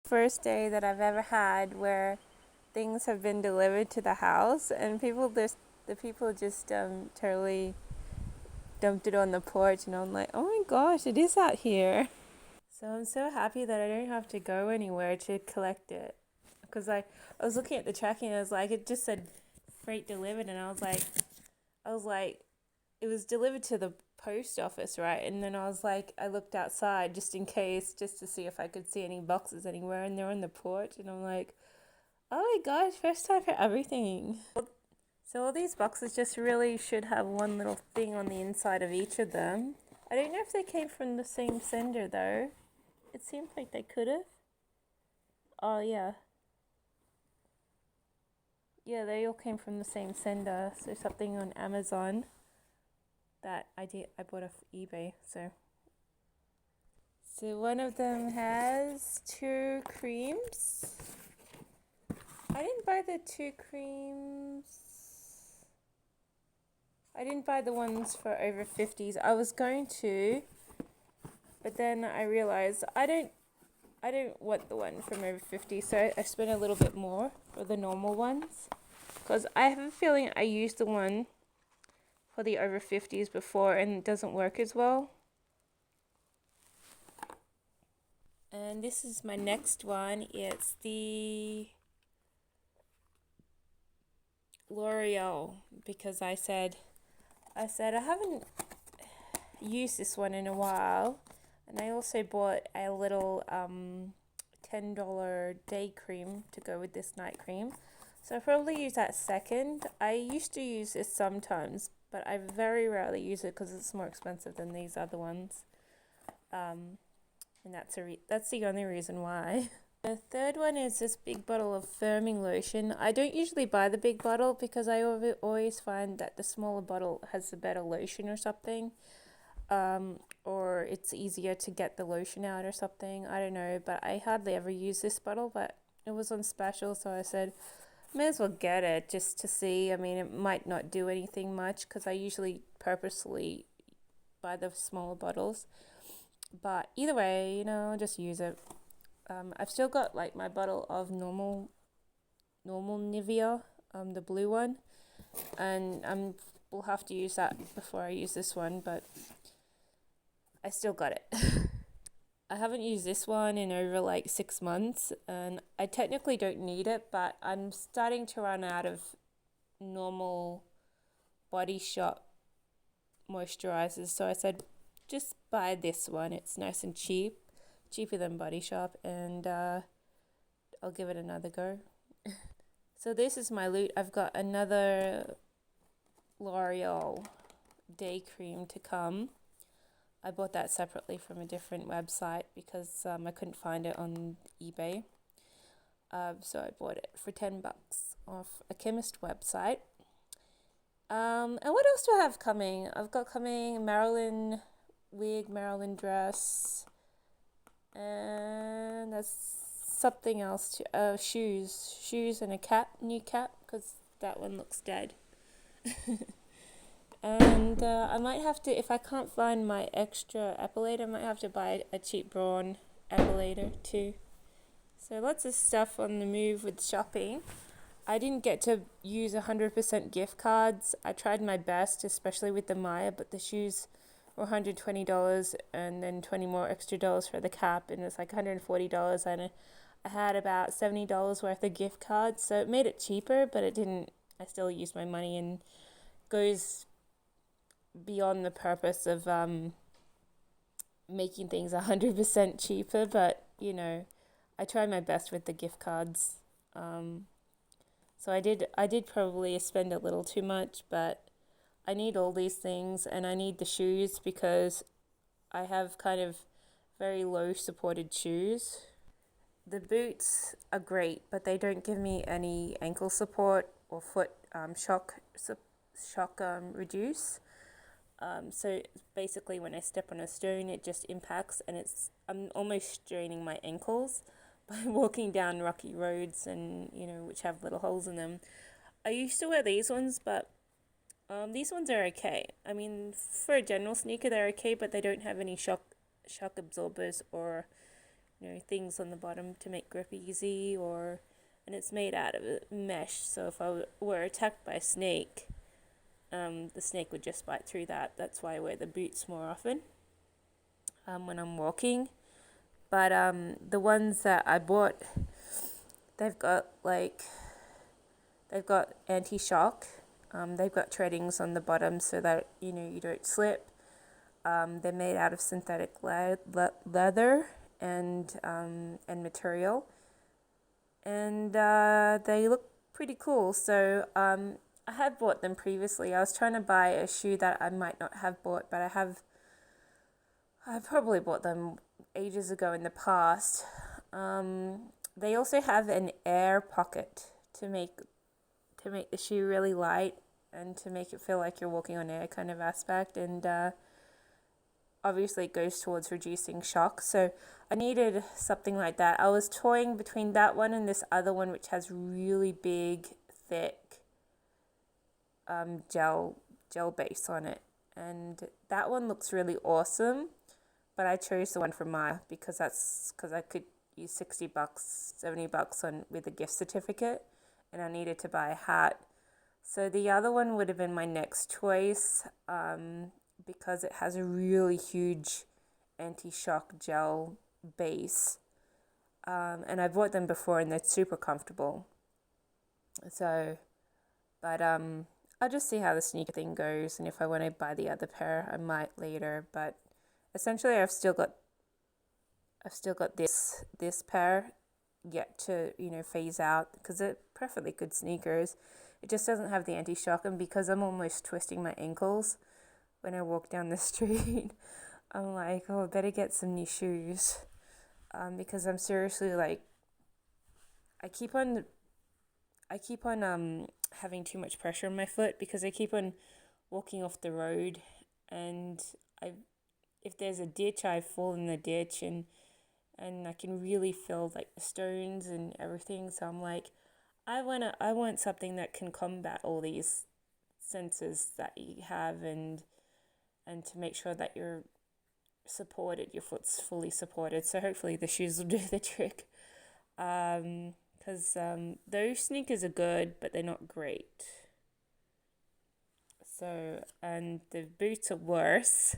first day that I've ever had where things have been delivered to the house, and the people just totally dumped it on the porch, and I'm like, oh my gosh, it is out here. So I'm so happy that I don't have to go anywhere to collect it. Because I was looking at the tracking and I was like, it just said freight delivered, and I was like, it was delivered to the post office, right? And then I was like, I looked outside just in case, just to see if I could see any boxes anywhere, and they're on the porch, and I'm like, oh my gosh, first time for everything. So all these boxes just really should have one little thing on the inside of each of them. I don't know if they came from the same sender though. It seems like they could have. Oh yeah. Yeah, they all came from the same sender. So something on Amazon that I bought off eBay. So one of them has two creams. I didn't buy the two creams. I didn't buy the ones for over 50s. I was going to, but then I realized I don't want the one from over 50, so I spent a little bit more for the normal ones. Because I have a feeling I used the one for the over 50s before and it doesn't work as well. And this is my next one. It's the L'Oreal, because I said I haven't used this one in a while. And I also bought a little $10 day cream to go with this night cream. So I probably use that second. I used to use this sometimes, but I very rarely use it because it's more expensive than these other ones. And that's the only reason why. The third one is this big bottle of firming lotion. I don't usually buy the big bottle because I always find that the smaller bottle has a better lotion or something. Or it's easier to get the lotion out or something. I don't know, but I hardly ever use this bottle, but it was on special, so I said, may as well get it just to see. I mean, it might not do anything much because I usually purposely buy the smaller bottles. But either way, just use it. I've still got like my bottle of normal Nivea, the blue one, and we'll have to use that before I use this one, but I still got it. I haven't used this one in over like 6 months, and I technically don't need it, but I'm starting to run out of normal Body Shop moisturizers, so I said just buy this one. It's nice and cheaper than Body Shop, and I'll give it another go. So this is my loot. I've got another L'Oreal day cream to come. I bought that separately from a different website because I couldn't find it on eBay. So I bought it for $10 off a chemist website. And what else do I have coming? I've got coming Marilyn wig, Marilyn dress, and that's something else too. Shoes and a new cap, because that one looks dead. And I might have to, if I can't find my extra epilator, I might have to buy a cheap Braun epilator too. So lots of stuff on the move with shopping. I didn't get to use 100% gift cards. I tried my best, especially with the Maya, but the shoes were $120 and then 20 more extra dollars for the cap, and it's like $140, and I had about $70 worth of gift cards, so it made it cheaper, but it didn't. I still used my money, and goes beyond the purpose of making things 100% cheaper, but I tried my best with the gift cards. So I did probably spend a little too much, but I need all these things, and I need the shoes because I have kind of very low supported shoes. The boots are great, but they don't give me any ankle support or foot shock reduce. So basically, when I step on a stone, it just impacts, and I'm almost straining my ankles by walking down rocky roads, and which have little holes in them. I used to wear these ones, but these ones are okay. I mean, for a general sneaker, they're okay, but they don't have any shock absorbers or things on the bottom to make grip easy, and it's made out of mesh. So if I were attacked by a snake, the snake would just bite through that. That's why I wear the boots more often when I'm walking. But the ones that I bought, they've got anti-shock. They've got treadings on the bottom so that you don't slip. They're made out of synthetic leather and material, and they look pretty cool. So I have bought them previously. I was trying to buy a shoe that I might not have bought, but I probably bought them ages ago in the past. They also have an air pocket to make the shoe really light and to make it feel like you're walking on air kind of aspect, and obviously it goes towards reducing shock. So I needed something like that. I was toying between that one and this other one, which has really big, thick gel base on it, and that one looks really awesome. But I chose the one from Maya because I could use $60, $70 on with a gift certificate, and I needed to buy a hat. So the other one would have been my next choice, because it has a really huge anti-shock gel base, and I bought them before and they're super comfortable. So, but I'll just see how the sneaker thing goes, and if I want to buy the other pair, I might later. But essentially, I've still got this pair yet to phase out because they're perfectly good sneakers. It just doesn't have the anti-shock, and because I'm almost twisting my ankles when I walk down the street, I'm like, oh, I better get some new shoes, because I'm seriously like, I keep on having too much pressure on my foot because I keep on walking off the road, and if there's a ditch, I fall in the ditch, and I can really feel like the stones and everything. So I'm like, I want something that can combat all these senses that you have, and to make sure that you're supported, your foot's fully supported. So hopefully the shoes will do the trick. Because those sneakers are good, but they're not great. So, and the boots are worse.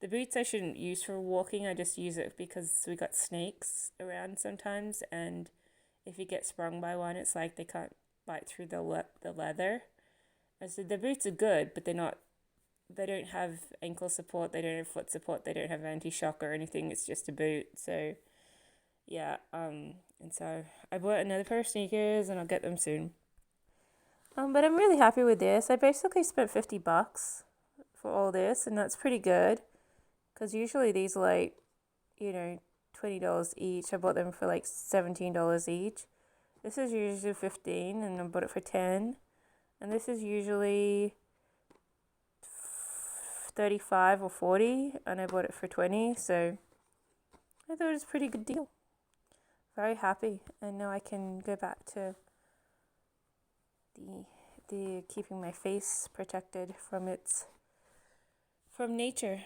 The boots I shouldn't use for walking. I just use it because we got snakes around sometimes, and if you get sprung by one, it's like they can't bite through the leather. And so the boots are good, but they don't have ankle support, they don't have foot support, they don't have anti-shock or anything. It's just a boot. So yeah, and so I bought another pair of sneakers, and I'll get them soon. But I'm really happy with this. I basically spent $50 for all this, and that's pretty good. Because usually these are like, $20 each. I bought them for like $17 each. This is usually $15, and I bought it for $10. And this is usually $35 or $40, and I bought it for $20. So I thought it was a pretty good deal. Very happy, and now I can go back to the keeping my face protected from nature.